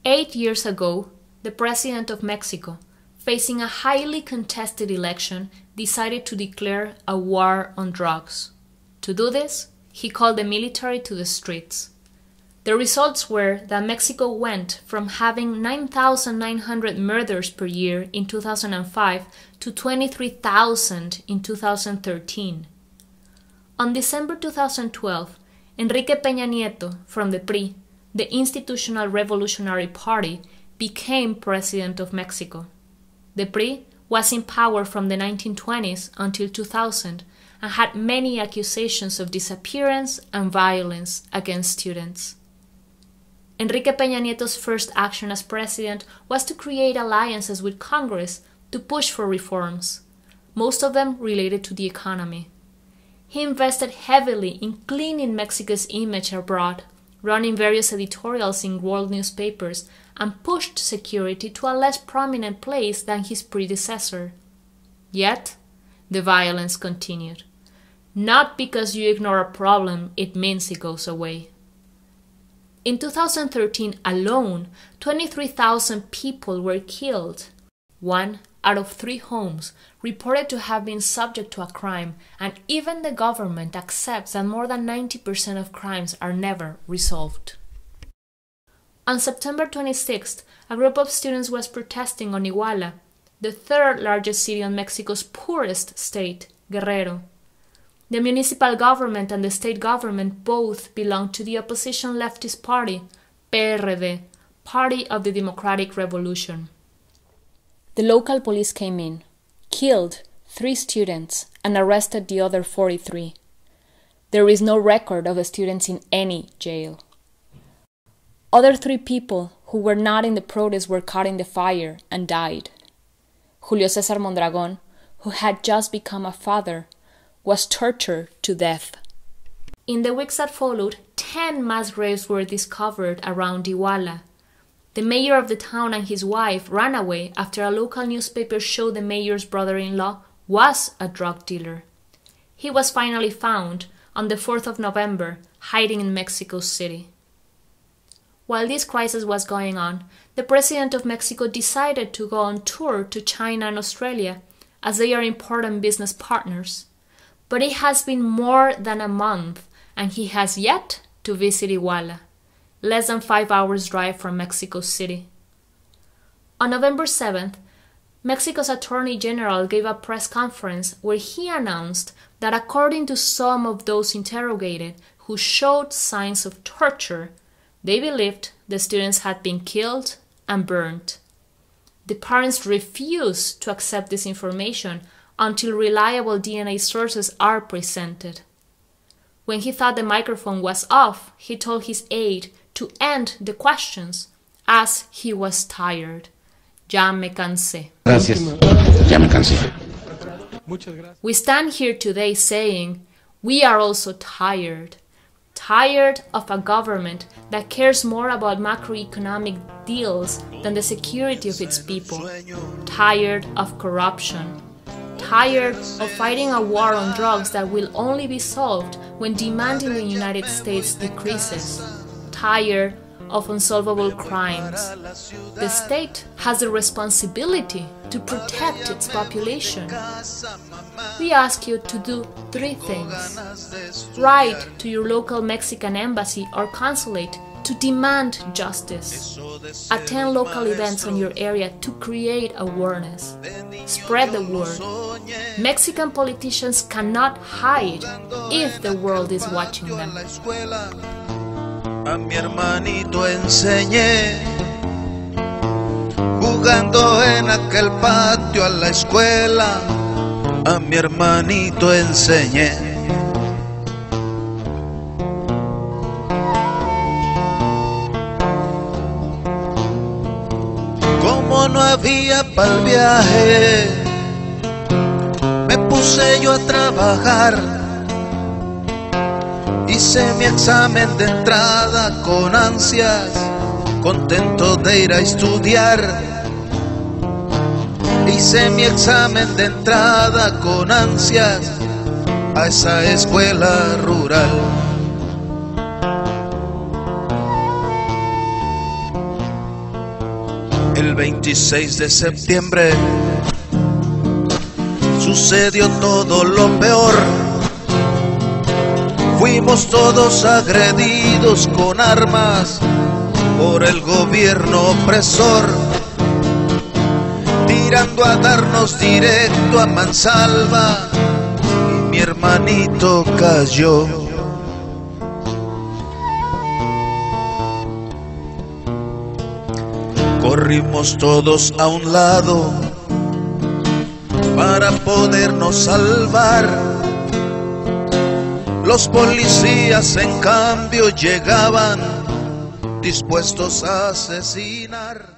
8 years ago, the President of Mexico, facing a highly contested election, decided to declare a war on drugs. To do this, he called the military to the streets. The results were that Mexico went from having 9,900 murders per year in 2005 to 23,000 in 2013. On December 2012, Enrique Peña Nieto, from the PRI, the Institutional Revolutionary Party, became President of Mexico. The PRI was in power from the 1920s until 2000 and had many accusations of disappearance and violence against students. Enrique Peña Nieto's first action as president was to create alliances with Congress to push for reforms, most of them related to the economy. He invested heavily in cleaning Mexico's image abroad, running various editorials in world newspapers, and pushed security to a less prominent place than his predecessor. Yet, the violence continued. Not because you ignore a problem, it means it goes away. In 2013 alone, 23,000 people were killed. 1 out of 3 homes reported to have been subject to a crime, and even the government accepts that more than 90% of crimes are never resolved. On September 26th, a group of students was protesting on Iguala, the third largest city in Mexico's poorest state, Guerrero. The municipal government and the state government both belong to the opposition leftist party, PRD, Party of the Democratic Revolution. The local police came in, killed 3 students, and arrested the other 43. There is no record of the students in any jail. Other 3 people who were not in the protest were caught in the fire and died. Julio César Mondragón, who had just become a father, was tortured to death. In the weeks that followed, 10 mass graves were discovered around Iguala. The mayor of the town and his wife ran away after a local newspaper showed the mayor's brother-in-law was a drug dealer. He was finally found on the 4th of November, hiding in Mexico City. While this crisis was going on, the President of Mexico decided to go on tour to China and Australia, as they are important business partners. But it has been more than a month, and he has yet to visit Iguala, less than 5 hours' drive from Mexico City. On November 7th, Mexico's Attorney General gave a press conference where he announced that according to some of those interrogated who showed signs of torture, they believed the students had been killed and burned. The parents refused to accept this information until reliable DNA sources are presented. When he thought the microphone was off, he told his aide to end the questions as he was tired. Ya me cansé. Gracias. Ya me cansé. We stand here today saying we are also tired. Tired of a government that cares more about macroeconomic deals than the security of its people. Tired of corruption. Tired of fighting a war on drugs that will only be solved when demand in the United States decreases. Tired of unsolvable crimes. The state has the responsibility to protect its population. We ask you to do 3 things. Write to your local Mexican embassy or consulate to demand justice. Attend local events in your area to create awareness. Spread the word. Mexican politicians cannot hide if the world is watching them. A mi hermanito enseñé, jugando en aquel patio a la escuela. A mi hermanito enseñé. Como no había pa'l viaje, me puse yo a trabajar. Hice mi examen de entrada con ansias, contento de ir a estudiar. Hice mi examen de entrada con ansias a esa escuela rural. El 26 de septiembre sucedió todo lo peor. Fuimos todos agredidos con armas por el gobierno opresor, tirando a darnos directo a mansalva, y mi hermanito cayó. Corrimos todos a un lado para podernos salvar. Los policías en cambio llegaban dispuestos a asesinar.